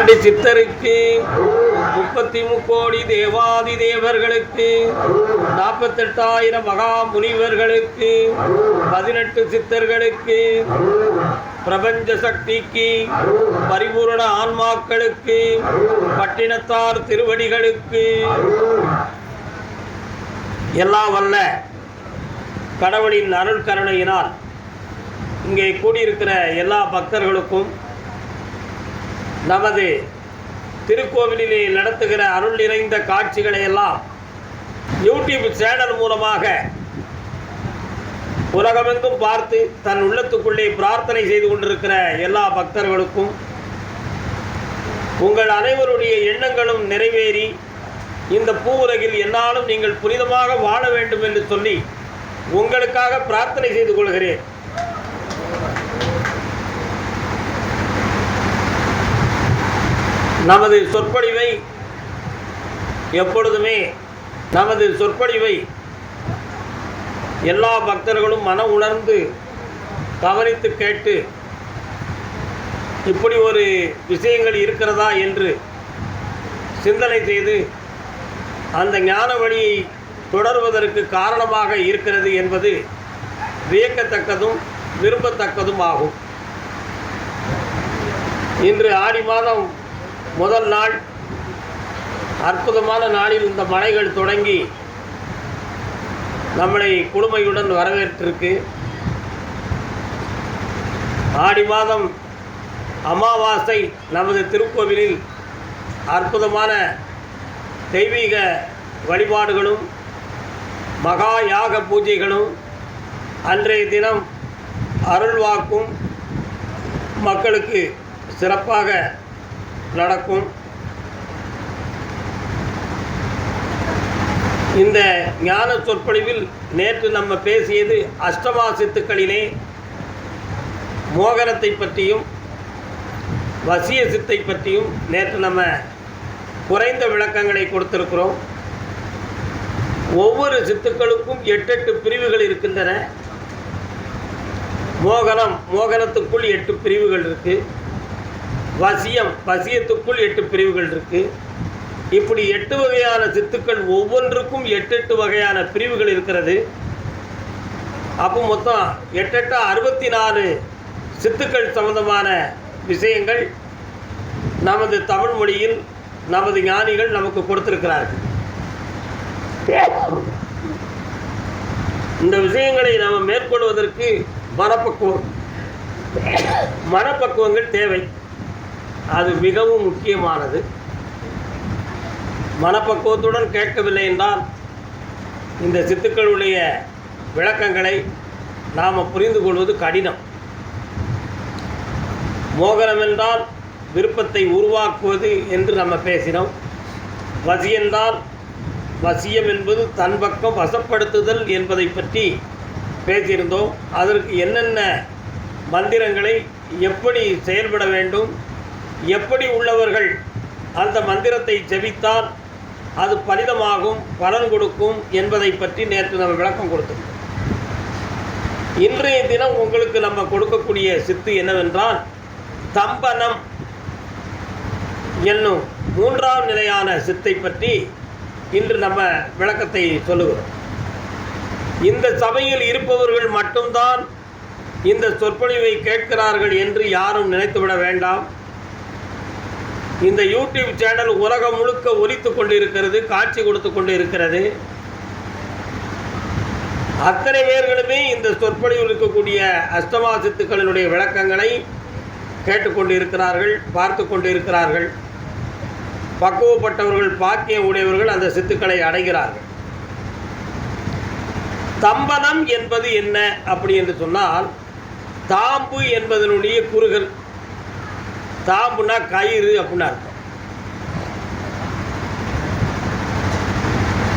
முப்பாண்டி சித்தருக்கு 33 தேவாதி தேவர்களுக்கு 48,000 மகா முனிவர்களுக்கு 18 சித்தர்களுக்கு பிரபஞ்ச சக்திக்கு பரிபூரண ஆன்மாக்களுக்கு பட்டினத்தார் திருவடிகளுக்கு எல்லாம் வல்ல கடவுளின் அருள் கருணையினால் இங்கே கூடியிருக்கிற எல்லா பக்தர்களுக்கும் நமது திருக்கோவிலிலே நடத்துகிற அருள் நிறைந்த காட்சிகளை எல்லாம் யூடியூப் சேனல் மூலமாக உலகமெங்கும் பார்த்து தன் உள்ளத்துக்குள்ளே பிரார்த்தனை செய்து கொண்டிருக்கிற எல்லா பக்தர்களுக்கும் உங்கள் அனைவருடைய எண்ணங்களும் நிறைவேறி இந்த பூவுலகில் என்னாலும் நீங்கள் புனிதமாக வாழ வேண்டும் என்று சொல்லி உங்களுக்காக பிரார்த்தனை செய்து கொள்கிறேன். நமது சொற்பொழிவை எப்பொழுதுமே எல்லா பக்தர்களும் மன உணர்ந்து கவனித்து கேட்டு இப்படி ஒரு விஷயங்கள் இருக்கிறதா என்று சிந்தனை செய்து அந்த ஞான வழியை தொடர்வதற்கு காரணமாக இருக்கிறது என்பது வியக்கத்தக்கதும் விரும்பத்தக்கதும் ஆகும். இன்று ஆடி மாதம் முதல் நாள், அற்புதமான நாளில் இந்த மலைகள் தொடங்கி நம்மளை குளுமையுடன் வரவேற்றிருக்கு. ஆடி மாதம் அமாவாசை நமது திருக்கோவிலில் அற்புதமான தெய்வீக வழிபாடுகளும் மகா யாக பூஜைகளும் அன்றைய தினம் அருள்வாக்கும் மக்களுக்கு சிறப்பாக நடக்கும். இந்த ஞான சொற்பொழிவில் நேற்று நம்ம பேசியது அஷ்டமா சித்துக்களிலே மோகனத்தை பற்றியும் வசிய சித்தை பற்றியும் நேற்று நம்ம குறைந்த விளக்கங்களை கொடுத்திருக்கிறோம். ஒவ்வொரு சித்துக்களுக்கும் 8 பிரிவுகள் இருக்கின்றன. மோகனத்துக்குள் 8 பிரிவுகள் இருக்குது. வசியத்துக்குள் 8 பிரிவுகள் இருக்குது. இப்படி 8 வகையான சித்துக்கள், ஒவ்வொன்றுக்கும் 8 வகையான பிரிவுகள் இருக்கிறது. அப்போ மொத்தம் 8 64 சித்துக்கள் சம்பந்தமான விஷயங்கள் நமது தமிழ் மொழியில் நமது ஞானிகள் நமக்கு கொடுத்திருக்கிறார்கள். இந்த விஷயங்களை நாம் மேற்கொள்வதற்கு மனப்பக்குவங்கள் தேவை. அது மிகவும் முக்கியமானது. மனப்பக்குவத்துடன் கேட்கவில்லை என்றால் இந்த சித்துக்களுடைய விளக்கங்களை நாம் புரிந்து கொள்வது கடினம். மோகனம் என்றால் விருப்பத்தை உருவாக்குவது என்று நம்ம பேசினோம். வசியென்றால் வசியம் என்பது தன் பக்கம் வசப்படுத்துதல் என்பதை பற்றி பேசியிருந்தோம். அதற்கு என்னென்ன மந்திரங்களை எப்படி செயல்பட வேண்டும், எப்படி உள்ளவர்கள் அந்த மந்திரத்தை ஜெபித்தால் அது பலிதமாகும், பலன் கொடுக்கும் என்பதை பற்றி நேற்று நம்ம விளக்கம் கொடுத்தோம். இன்றைய தினம் உங்களுக்கு நம்ம கொடுக்கக்கூடிய சித்து என்னவென்றால் தம்பனம் என்னும் 3ஆம் நிலையான சித்தை பற்றி இன்று நம்ம விளக்கத்தை சொல்லுகிறோம். இந்த சபையில் இருப்பவர்கள் மட்டும்தான் இந்த சொற்பொழிவை கேட்கிறார்கள் என்று யாரும் நினைத்துவிட வேண்டாம். இந்த யூடியூப் சேனல் உலகம் முழுக்க ஒலித்து கொண்டிருக்கிறது, காட்சி கொடுத்து கொண்டு இருக்கிறது. அத்தனை பேர்களுமே இந்த சொற்பொழிவில் இருக்கக்கூடிய அஷ்டமா சித்துக்களினுடைய விளக்கங்களை கேட்டுக்கொண்டு இருக்கிறார்கள், பார்த்து கொண்டு இருக்கிறார்கள். பக்குவப்பட்டவர்கள், பாக்கிய உடையவர்கள் அந்த சித்துக்களை அடைகிறார்கள். தம்பனம் என்பது என்ன அப்படி என்று சொன்னால், தாம்பு என்பதனுடைய குறுகல். தாம்புனா கயிறு அப்படின்னு அர்த்தம்.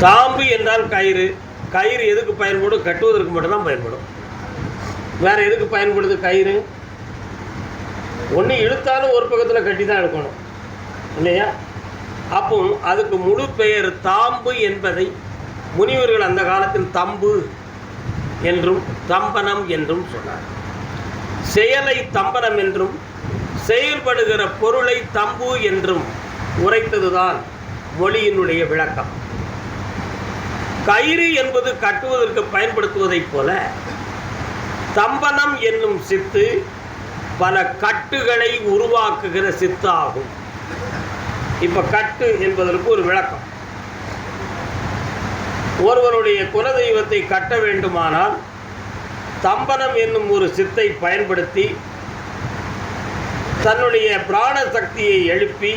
தாம்பு என்றால் கயிறு. கயிறு எதுக்கு பயன்படும்? கட்டுவதற்கு மட்டும்தான் பயன்படும். வேறு எதுக்கு பயன்படுது கயிறு? ஒன்று இழுத்தாலும் ஒரு பக்கத்தில் கட்டி தான் எடுக்கணும் இல்லையா? அப்போ அதுக்கு முழு பெயர் தாம்பு என்பதை முனிவர்கள் அந்த காலத்தில் தம்பு என்றும் தம்பனம் என்றும் சொன்னார். செயலை தம்பனம் என்றும் செயல்படுகிற பொருளை தம்பு என்றும் உரைத்ததுதான் மொழியினுடைய விளக்கம். கயிறு என்பது கட்டுவதற்கு பயன்படுத்துவதைப் போல தம்பனம் என்னும் சித்து பல கட்டுகளை உருவாக்குகிற சித்து ஆகும். இப்ப கட்டு என்பதற்கு ஒரு விளக்கம். ஒருவருடைய குலதெய்வத்தை கட்ட வேண்டுமானால் தம்பனம் என்னும் ஒரு சித்தை பயன்படுத்தி தன்னுடைய பிராண சக்தியை எழுப்பி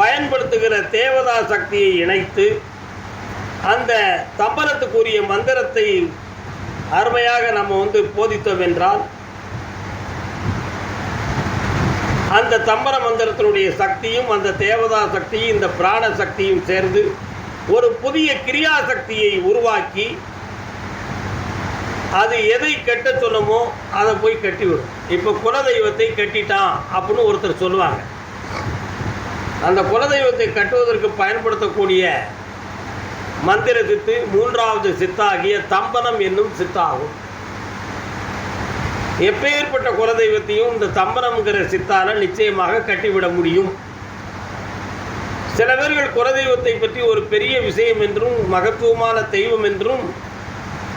பயன்படுத்துகிற தேவதா சக்தியை இணைத்து அந்த தம்பனத்துக்குரிய மந்திரத்தை அருமையாக நம்ம போதித்தோம் என்றால் அந்த தம்பன மந்திரத்தினுடைய சக்தியும் அந்த தேவதா சக்தியும் இந்த பிராண சக்தியும் சேர்ந்து ஒரு புதிய கிரியா சக்தியை உருவாக்கி அது எதை கட்ட சொன்னமோ அதை போய் கட்டிவிடும். இப்போ குலதெய்வத்தை கட்டிட்டான் அப்படின்னு ஒருத்தர் சொல்லுவாங்க. அந்த குலதெய்வத்தை கட்டுவதற்கு பயன்படுத்தக்கூடிய மந்திர சித்து மூன்றாவது சித்தாகிய தம்பனம் என்னும் சித்தாகும். எப்பேற்பட்ட குலதெய்வத்தையும் இந்த தம்பனம்ங்கிற சித்தால நிச்சயமாக கட்டிவிட முடியும். சில பேர்கள் குலதெய்வத்தை பற்றி ஒரு பெரிய விஷயம் என்றும் மகத்துவமான தெய்வம் என்றும்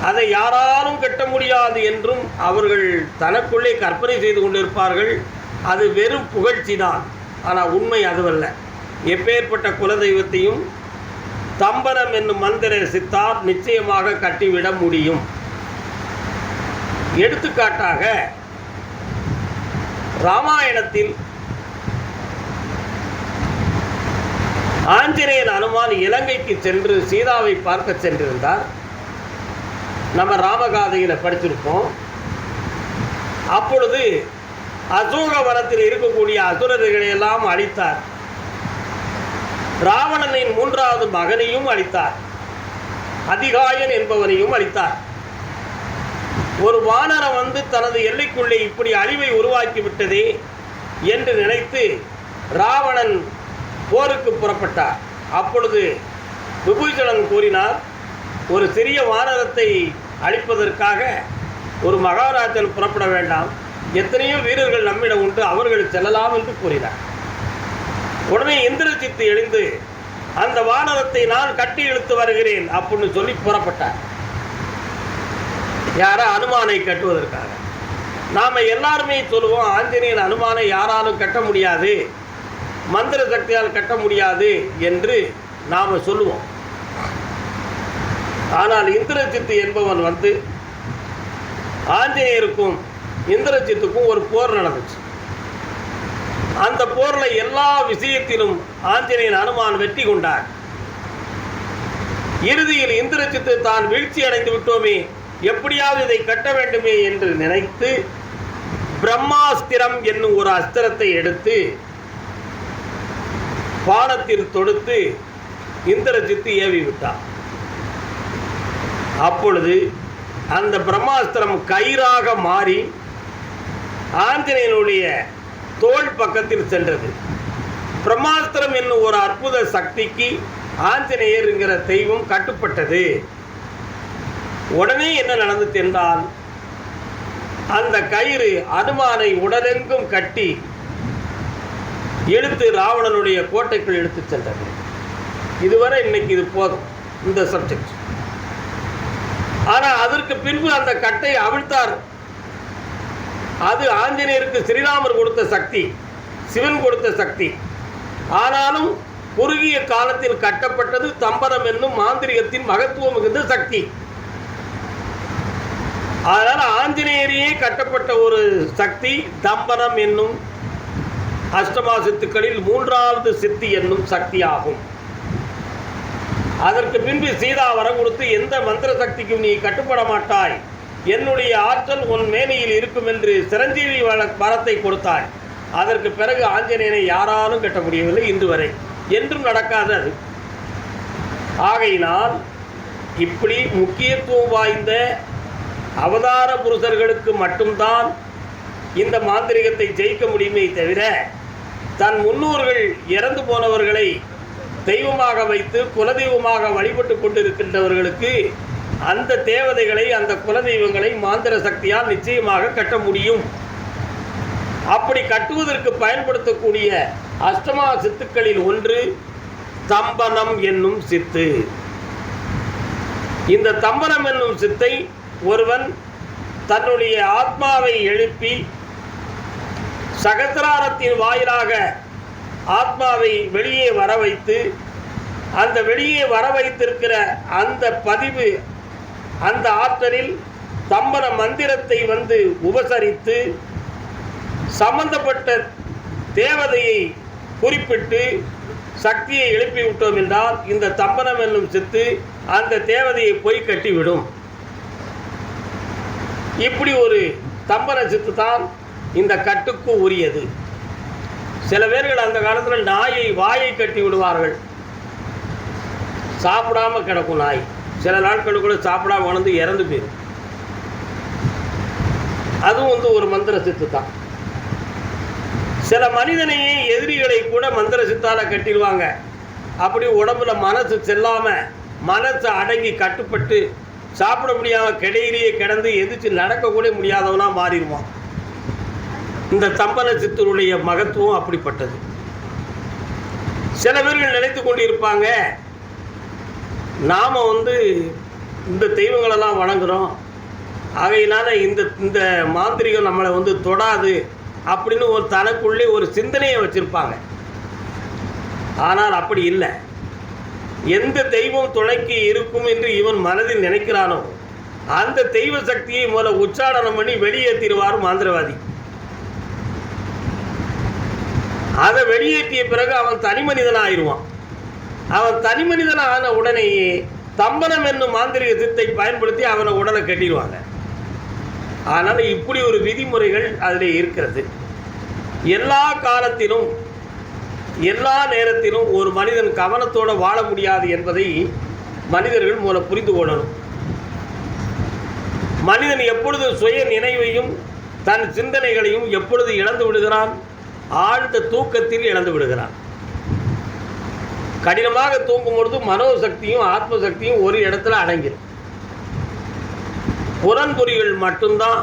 அதை யாராலும் கட்ட முடியாது என்றும் அவர்கள் தனக்குள்ளே கற்பனை செய்து கொண்டிருப்பார்கள். அது வெறும் புகழ்ச்சி தான். ஆனால் உண்மை அதுவல்ல. எப்பேற்பட்ட குலதெய்வத்தையும் தம்பனம் என்னும் மந்திர சித்தார் நிச்சயமாக கட்டிவிட முடியும். எடுத்துக்காட்டாக ராமாயணத்தில் ஆஞ்சநேயன் அனுமான் இலங்கைக்கு சென்று சீதாவை பார்க்க சென்றிருந்தார். நம்ம ராமகாதையில் படிச்சிருப்போம். அப்பொழுது அசோக வனத்தில் இருக்கக்கூடிய அசுரர்களை எல்லாம் அழித்தார். ராவணனின் மூன்றாவது மகனையும் அழித்தார். அதிகாயன் என்பவனையும் அழித்தார். ஒரு வானரம் தனது எல்லைக்குள்ளே இப்படி அழிவை உருவாக்கிவிட்டதே என்று நினைத்து ராவணன் போருக்கு புறப்பட்டார். அப்பொழுது விபீஷணன் கூறினார், ஒரு சிறிய வானரத்தை அழிப்பதற்காக ஒரு மகாராஜன் புறப்பட வேண்டாம், எத்தனையோ வீரர்கள் நம்மிடம் உண்டு, அவர்கள் செல்லலாம் என்று கூறினார். உடனே இந்திரஜித்து எழுந்து அந்த வானரத்தை நான் கட்டி இழுத்து வருகிறேன் அப்படின்னு சொல்லி புறப்பட்டார். யாரா? அனுமானை கட்டுவதற்காக. நாம் எல்லாருமே சொல்லுவோம், ஆஞ்சநேயன் அனுமானை யாராலும் கட்ட முடியாது, மந்திர சக்தியால் கட்ட முடியாது என்று நாம் சொல்லுவோம். ஆனால் இந்திரஜித்து என்பவன் ஆஞ்சநேயருக்கும் இந்திரஜித்துக்கும் ஒரு போர் நடந்துச்சு. அந்த போரில் எல்லா விஷயத்திலும் ஆஞ்சநேயன் அனுமான் வெற்றி கொண்டார். இறுதியில் இந்திரஜித்து தான் வீழ்ச்சி அடைந்து விட்டோமே, எப்படியாவது இதை கட்ட வேண்டுமே என்று நினைத்து பிரம்மாஸ்திரம் என்னும் ஒரு அஸ்திரத்தை எடுத்து பானத்தில் தொடுத்து இந்திரஜித்து ஏவி விட்டார். அப்பொழுது அந்த பிரம்மாஸ்திரம் கயிறாக மாறி ஆஞ்சநேயனுடைய தோள் பக்கத்தில் சென்றது. பிரம்மாஸ்திரம் என்னும் ஒரு அற்புத சக்திக்கு ஆஞ்சநேயர் என்கிற தெய்வம் கட்டுப்பட்டது. உடனே என்ன நடந்தது என்றால், அந்த கயிறு அனுமானை உடலெங்கும் கட்டி இழுத்து ராவணனுடைய கோட்டைக்குள் இழுத்து சென்றது. இதுவரை இன்னைக்கு இது போதும் இந்த சப்ஜெக்ட். ஆனால் அதற்கு பின்பு அந்த கட்டை அவிழ்த்தார். அது ஆஞ்சநேயருக்கு ஸ்ரீராமர் கொடுத்த சக்தி, சிவன் கொடுத்த சக்தி. ஆனாலும் குறுகிய காலத்தில் கட்டப்பட்டது தம்பனம் என்னும் மாந்திரிகத்தின் மகத்துவம் மிகுந்த சக்தி. அதனால் ஆஞ்சநேயரையே கட்டப்பட்ட ஒரு சக்தி தம்பனம் என்னும் அஷ்டமா சித்துக்களில் மூன்றாவது சித்தி என்னும் சக்தி ஆகும். அதற்கு பின்பு சீதா வரம் கொடுத்து, எந்த மந்திர சக்திக்கும் நீ கட்டுப்பட மாட்டாய், என்னுடைய ஆற்றல் உன் மேனியில் இருக்கும் என்று சிரஞ்சீவி வரத்தை கொடுத்தாய். அதற்கு பிறகு ஆஞ்சநேயனை யாராலும் கட்ட முடியவில்லை, இன்று வரை என்றும் நடக்காது அது. ஆகையினால் இப்படி முக்கியத்துவம் வாய்ந்த அவதார புருஷர்களுக்கு மட்டும்தான் இந்த மாந்திரிகத்தை ஜெயிக்க முடியுமே தவிர, தன் முன்னோர்கள் இறந்து போனவர்களை தெய்வமாக வைத்து குலதெய்வமாக வழிபட்டு கொண்டிருக்கின்றவர்களுக்கு அந்த தேவதைகளை, அந்த குலதெய்வங்களை மாந்திர சக்தியால் நிச்சயமாக கட்ட முடியும். அப்படி கட்டுவதற்கு பயன்படுத்தக்கூடிய அஷ்டமா சித்துக்களில் ஒன்று தம்பனம் என்னும் சித்து. இந்த தம்பனம் என்னும் சித்தை ஒருவன் தன்னுடைய ஆத்மாவை எழுப்பி சகசிராரத்தின் வாயிலாக ஆத்மாவை வெளியே வர வைத்து, அந்த வெளியே வர வைத்திருக்கிற அந்த பதிவு, அந்த ஆற்றலில் தம்பன மந்திரத்தை உபசரித்து சம்பந்தப்பட்ட தேவதையை குறிப்பிட்டு சக்தியை எழுப்பிவிட்டோம் என்றால் இந்த தம்பனம் என்னும் சித்து அந்த தேவதையை போய் கட்டிவிடும். இப்படி ஒரு தம்பன சித்து தான் இந்த கட்டுக்கு உரியது. சில பேர்கள் அந்த காலத்தில் நாயை வாயை கட்டி விடுவார்கள். சாப்பிடாம கிடக்கும் நாய், சில நாட்களுக்குள்ள சாப்பிடாம வளர்ந்து இறந்து போயிடும். அதுவும் ஒரு மந்திர சித்து தான். சில மனிதனையே எதிரிகளை கூட மந்திர சித்தால கட்டிடுவாங்க. அப்படி உடம்புல மனசு செல்லாம, மனசு அடங்கி கட்டுப்பட்டு சாப்பிட முடியாமல் கிடையிலேயே கிடந்து எதிர்த்து நடக்கக்கூட முடியாதவனா மாறிடுவான். இந்த தம்பன சித்தருடைய மகத்துவம் அப்படிப்பட்டது. சில பேர்கள் நினைத்து கொண்டிருப்பாங்க, நாம் இந்த தெய்வங்களெல்லாம் வணங்குகிறோம், ஆகையினால இந்த மாந்திரிகம் நம்மளை தொடாது அப்படின்னு ஒரு தனக்குள்ளே ஒரு சிந்தனையை வச்சுருப்பாங்க. ஆனால் அப்படி இல்லை. எந்த தெய்வம் துணைக்கு இருக்கும் என்று இவன் மனதில் நினைக்கிறானோ அந்த தெய்வ சக்தியை முதல்ல உச்சாடனம் பண்ணி வெளியேற்றிடுவார் மாந்திரவாதி. அதை வெளியேற்றிய பிறகு அவன் தனி மனிதனாக ஆயிடுவான். அவன் தனி மனிதனான உடனேயே தம்பனம் என்னும் மாந்திரிக சித்தை பயன்படுத்தி அவனை உடலை கட்டிடுவாங்க. அதனால் இப்படி ஒரு விதிமுறைகள் அதில் இருக்கிறது. எல்லா காலத்திலும் எல்லா நேரத்திலும் ஒரு மனிதன் கவனத்தோடு வாழ முடியாது என்பதை மனிதர்கள் மூலம் புரிந்து கொள்ளணும். மனிதன் எப்பொழுது சுய நினைவையும் தன் சிந்தனைகளையும் எப்பொழுது இழந்து விடுகிறான்? ஆழ்ந்த தூக்கத்தில் இழந்து விடுகிறான். கடினமாக தூங்கும் பொழுது மனோசக்தியும் ஆத்மசக்தியும் ஒரு இடத்துல அடங்கிடும். புறன்பொறிகள் மட்டும்தான்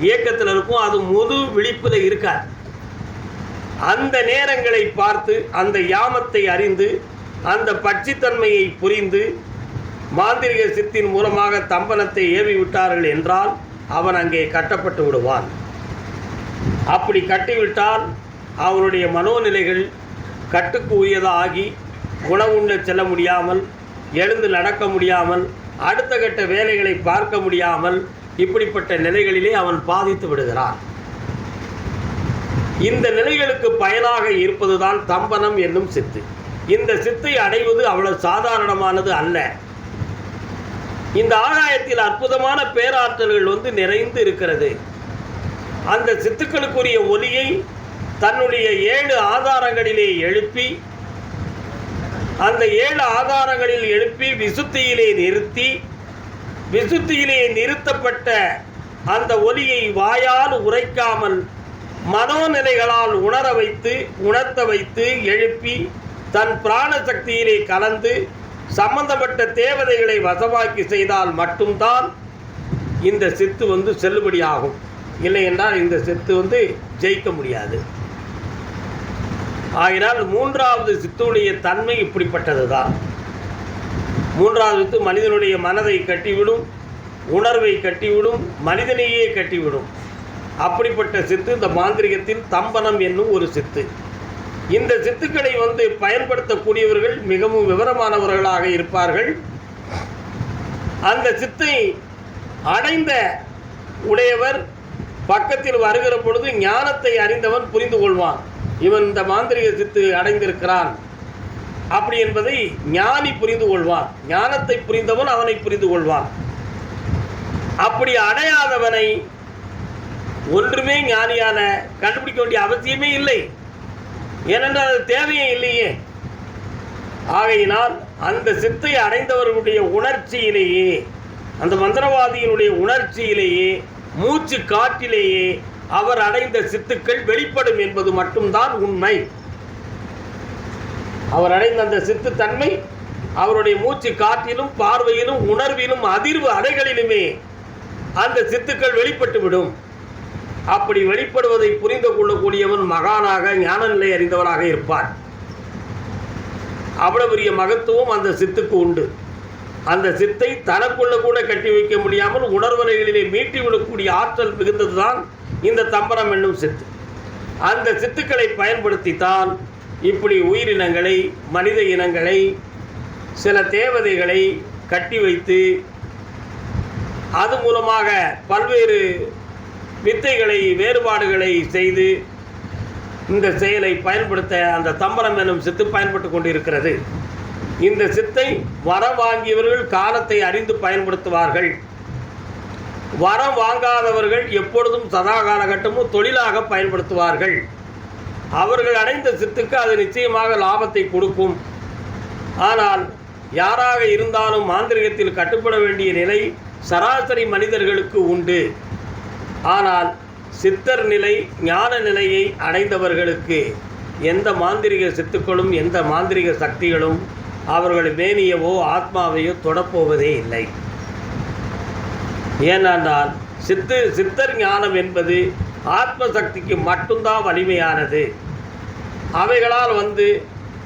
இயக்கத்தில் இருக்கும். அது முழு விழிப்பில் இருக்காது. அந்த நேரங்களை பார்த்து அந்த யாமத்தை அறிந்து அந்த பட்சித்தன்மையை புரிந்து மாந்திரிக சித்தின் மூலமாக தம்பனத்தை ஏவி விட்டார்கள் என்றால் அவன் அங்கே கட்டப்பட்டு விடுவான். அப்படி கட்டிவிட்டால் அவனுடைய மனோநிலைகள் கட்டுக்கு உரியதாகி உணவுண்ண செல்ல முடியாமல், எழுந்து நடக்க முடியாமல், அடுத்த கட்ட வேலைகளை பார்க்க முடியாமல், இப்படிப்பட்ட நிலைகளிலே அவன் பாதித்து விடுகிறான். இந்த நிலைகளுக்கு பயனாக இருப்பதுதான் தம்பனம் என்னும் சித்து. இந்த சித்தை அடைவது அவ்வளவு சாதாரணமானது அல்ல. இந்த ஆகாயத்தில் அற்புதமான பேராற்றல்கள் நிறைந்து இருக்கிறது. அந்த சித்துக்களுக்குரிய ஒலியை தன்னுடைய 7 ஆதாரங்களிலே எழுப்பி, அந்த 7 ஆதாரங்களில் எழுப்பி விசுத்தியிலே நிறுத்தி, விசுத்தியிலே நிறுத்தப்பட்ட அந்த ஒலியை வாயால் உரைக்காமல் மனோநிலைகளால் உணர வைத்து, உணர்த்த வைத்து, எழுப்பி தன் பிராண சக்தியிலே கலந்து சம்பந்தப்பட்ட தேவதைகளை வசமாக்கி செய்தால் மட்டும்தான் இந்த சித்து செல்லுபடியாகும். இல்லை என்றால் இந்த சித்து ஜெயிக்க முடியாது. ஆகினால் 3வது சித்துடைய தன்மை இப்படிப்பட்டது தான். 3வது சித்து மனிதனுடைய மனதை கட்டிவிடும், உணர்வை கட்டிவிடும், மனிதனையே கட்டிவிடும். அப்படிப்பட்ட சித்து இந்த மாந்திரிகத்தில் தம்பனம் என்னும் ஒரு சித்து. இந்த சித்துக்களை பயன்படுத்தக்கூடியவர்கள் மிகவும் விவரமானவர்களாக இருப்பார்கள். அந்த சித்தை அடைந்த உடையவர் பக்கத்தில் வருகிற பொழுது ஞானத்தை அறிந்தவன் புரிந்து கொள்வான், இவன் இந்த மாந்திரிக சித்து அடைந்திருக்கிறான் அப்படி என்பதை ஞானி புரிந்து கொள்வான். ஞானத்தை புரிந்தவன் அவனை புரிந்து கொள்வான். அப்படி அடையாதவனை ஒன்றுமே ஞானியான கண்டுபிடிக்க வேண்டிய அவசியமே இல்லை. ஏனென்றால் அது தேவையே இல்லையே. ஆகையினால் அந்த சித்தை அடைந்தவர்களுடைய உணர்ச்சியிலேயே, அந்த மந்திரவாதியினுடைய உணர்ச்சியிலேயே, மூச்சு காற்றிலேயே அவர் அடைந்த சித்துக்கள் வெளிப்படும் என்பது மட்டும்தான் உண்மை. அவர் அடைந்த அந்த சித்து தன்மை அவருடைய மூச்சு காற்றிலும், பார்வையிலும், உணர்விலும், அதிர்வு அலைகளிலுமே அந்த சித்துக்கள் வெளிப்பட்டு விடும். அப்படி வெளிப்படுவதை புரிந்து கொள்ளக்கூடியவன் மகானாக ஞான நிலை அறிந்தவராக இருப்பார். அவ்வளவு பெரிய மகத்துவம் அந்த சித்துக்கு உண்டு. அந்த சித்தை தனக்குள்ள கூட கட்டி வைக்க முடியாமல் உணர்வலைகளிலே மீட்டிவிடக்கூடிய ஆற்றல் மிகுந்ததுதான் இந்த தம்பரம் என்னும் சித்து. அந்த சித்துக்களை பயன்படுத்தித்தான் இப்படி உயிரினங்களை, மனித இனங்களை, சில தேவதைகளை கட்டி வைத்து அது மூலமாக பல்வேறு வித்தைகளை, வேறுபாடுகளை செய்து இந்த செயலை பயன்படுத்த அந்த தம்பரம் என்னும் சித்து பயன்பட்டு கொண்டிருக்கிறது. இந்த சித்தை வரம் வாங்கியவர்கள் காலத்தை அறிந்து பயன்படுத்துவார்கள். வரம் வாங்காதவர்கள் எப்பொழுதும் சதா காலகட்டமும் தொழிலாக பயன்படுத்துவார்கள். அவர்கள் அடைந்த சித்துக்கு அது நிச்சயமாக லாபத்தை கொடுக்கும். ஆனால் யாராக இருந்தாலும் மாந்திரிகத்தில் கட்டுப்பட வேண்டிய நிலை சராசரி மனிதர்களுக்கு உண்டு. ஆனால் சித்தர் நிலை, ஞான நிலையை அடைந்தவர்களுக்கு எந்த மாந்திரிக சித்துக்களும் எந்த மாந்திரிக சக்திகளும் அவர்கள் மேனியவோ ஆத்மாவையோ தொடப்போவதே இல்லை. ஏனென்றால் சித்தர் ஞானம் என்பது ஆத்ம சக்திக்கு மட்டும்தான் வலிமையானது. அவைகளால்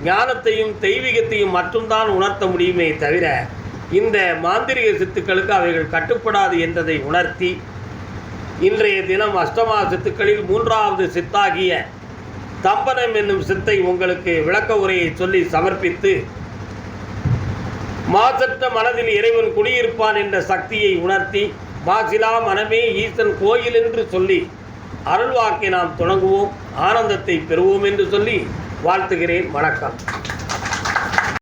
ஞானத்தையும் தெய்வீகத்தையும் மட்டும்தான் உணர்த்த முடியுமே தவிர இந்த மாந்திரிக சித்துக்களுக்கு அவைகள் கட்டுப்படாது என்பதை உணர்த்தி இன்றைய தினம் அஷ்டமா சித்துக்களில் 3வது சித்தாகிய தம்பரம் என்னும் சித்தை உங்களுக்கு விளக்க உரையை சொல்லி சமர்ப்பித்து மாசற்ற மனதில் இறைவன் குடியிருப்பான் என்ற சக்தியை உணர்த்தி மாசிலா மனமே ஈசன் கோயில் என்று சொல்லி அருள்வாக்கை நாம் தொடங்குவோம், ஆனந்தத்தை பெறுவோம் என்று சொல்லி வாழ்த்துகிறேன். வணக்கம்.